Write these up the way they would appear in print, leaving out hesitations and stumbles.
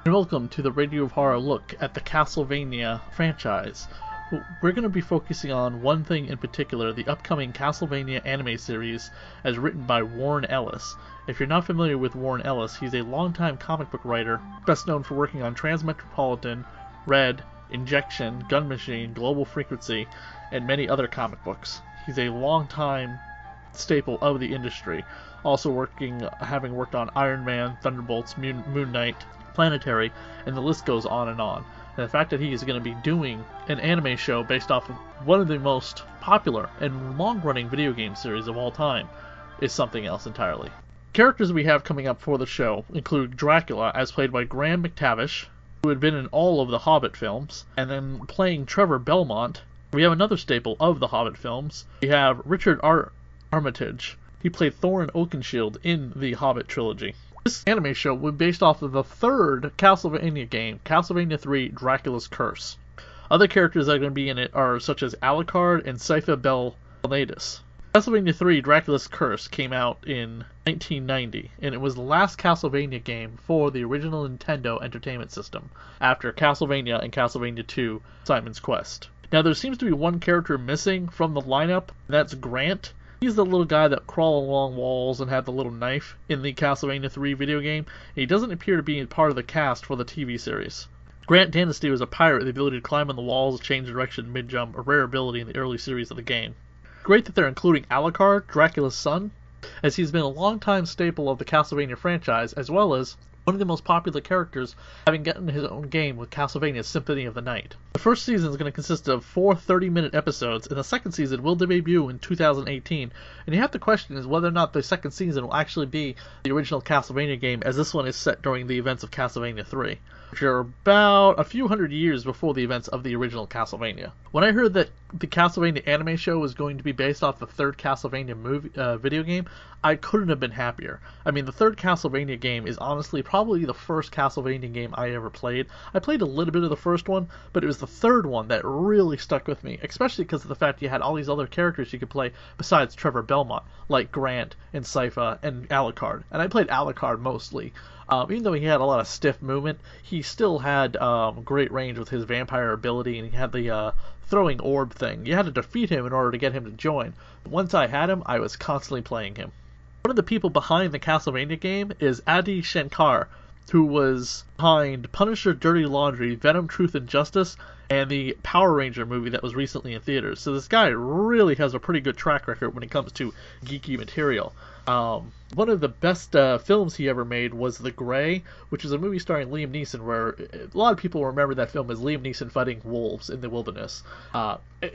And welcome to the Radio of Horror look at the Castlevania franchise. We're going to be focusing on one thing in particular, the upcoming Castlevania anime series as written by Warren Ellis. If you're not familiar with Warren Ellis, he's a longtime comic book writer, best known for working on Transmetropolitan, Red, Injection, Gun Machine, Global Frequency, and many other comic books. He's a longtime staple of the industry, also having worked on Iron Man, Thunderbolts, Moon Knight, Planetary, and the list goes on and on. And the fact that he is going to be doing an anime show based off of one of the most popular and long-running video game series of all time is something else entirely. Characters we have coming up for the show include Dracula, as played by Graham McTavish, who had been in all of the Hobbit films, and then playing Trevor Belmont. We have another staple of the Hobbit films. We have Richard Armitage. He played Thorin Oakenshield in the Hobbit trilogy. This anime show was based off of the third Castlevania game, Castlevania 3 Dracula's Curse. Other characters that are going to be in it are such as Alucard and Sypha Belnadis. Castlevania 3 Dracula's Curse came out in 1990, and it was the last Castlevania game for the original Nintendo Entertainment System, after Castlevania and Castlevania 2 Simon's Quest. Now there seems to be one character missing from the lineup, and that's Grant. He's the little guy that crawled along walls and had the little knife in the Castlevania 3 video game. He doesn't appear to be part of the cast for the TV series. Grant Dynasty was a pirate with the ability to climb on the walls, change direction mid-jump, a rare ability in the early series of the game. Great that they're including Alucard, Dracula's son, as he's been a long-time staple of the Castlevania franchise, as well as one of the most popular characters, having gotten his own game with Castlevania Symphony of the Night. The first season is going to consist of 4 30-minute episodes, and the second season will debut in 2018. And you have to question is whether or not the second season will actually be the original Castlevania game, as this one is set during the events of Castlevania 3, which are about a few hundred years before the events of the original Castlevania. When I heard that the Castlevania anime show was going to be based off the third Castlevania video game, I couldn't have been happier. I mean, the third Castlevania game is honestly probably the first Castlevania game I ever played. I played a little bit of the first one, but it was the third one that really stuck with me, especially because of the fact you had all these other characters you could play besides Trevor Belmont, like Grant and Sypha and Alucard. And I played Alucard mostly. Even though he had a lot of stiff movement, he still had great range with his vampire ability, and he had the throwing orb thing. You had to defeat him in order to get him to join. But once I had him, I was constantly playing him. One of the people behind the Castlevania game is Adi Shankar, who was behind Punisher Dirty Laundry, Venom Truth and Justice, and the Power Ranger movie that was recently in theaters. So this guy really has a pretty good track record when it comes to geeky material. One of the best films he ever made was The Grey, which is a movie starring Liam Neeson, where a lot of people remember that film as Liam Neeson fighting wolves in the wilderness.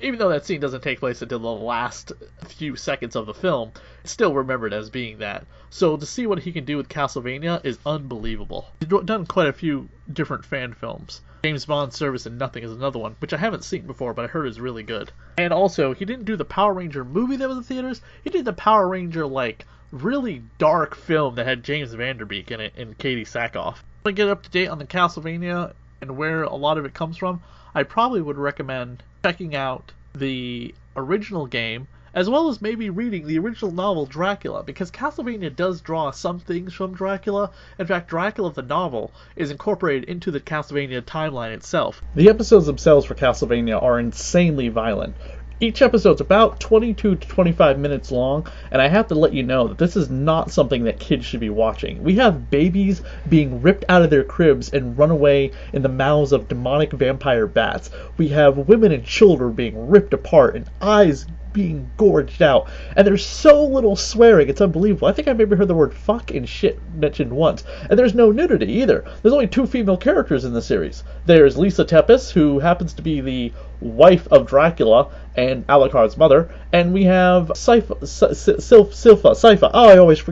Even though that scene doesn't take place until the last few seconds of the film, it's still remembered as being that. So to see what he can do with Castlevania is unbelievable. He's done quite a few different fan films. James Bond Service and Nothing is another one, which I haven't seen before, but I heard is really good. And also, he didn't do the Power Ranger movie that was in theaters, he did the Power Ranger, really dark film that had James Vanderbeek in it and Katie Sackhoff. To get up to date on the Castlevania and where a lot of it comes from, I probably would recommend checking out the original game, as well as maybe reading the original novel Dracula, because Castlevania does draw some things from Dracula. In fact, Dracula the novel is incorporated into the Castlevania timeline itself. The episodes themselves for Castlevania are insanely violent. Each episode's about 22 to 25 minutes long, and I have to let you know that this is not something that kids should be watching. We have babies being ripped out of their cribs and run away in the mouths of demonic vampire bats. We have women and children being ripped apart and eyes being gorged out, and there's so little swearing, it's unbelievable. I think I maybe heard the word fuck and shit mentioned once, and there's no nudity either. There's only 2 female characters in the series. There's Lisa Tepes, who happens to be the wife of Dracula and Alucard's mother, and we have Sypha. Oh, I always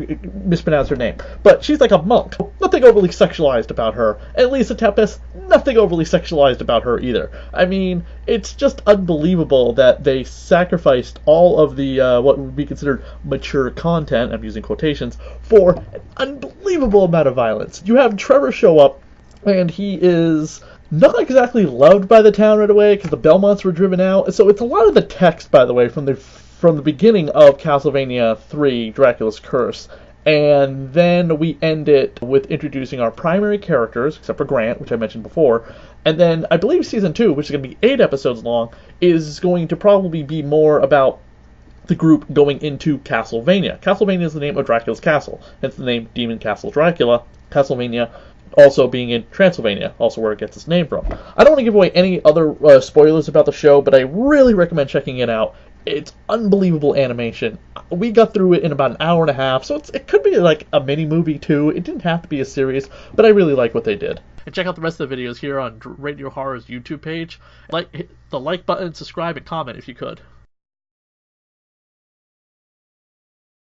mispronounce her name, but she's like a monk. Nothing overly sexualized about her. And Lisa Tepes, nothing overly sexualized about her either. I mean, it's just unbelievable that they sacrificed all of the what would be considered mature content, I'm using quotations, for an unbelievable amount of violence. You have Trevor show up, and he is not exactly loved by the town right away because the Belmonts were driven out. So it's a lot of the text, by the way, from the beginning of Castlevania 3 Dracula's Curse And then we end it with introducing our primary characters, except for Grant, which I mentioned before. And then I believe season 2, which is going to be 8 episodes long, is going to probably be more about the group going into Castlevania. Castlevania is the name of Dracula's castle, hence the name Demon Castle Dracula. Castlevania also being in Transylvania, also where it gets its name from. I don't want to give away any other spoilers about the show, but I really recommend checking it out. It's unbelievable animation. We got through it in about an hour and a half, so it could be like a mini movie too. It didn't have to be a series, but I really like what they did. And check out the rest of the videos here on Radio Horror's YouTube page. Hit the like button, subscribe, and comment if you could.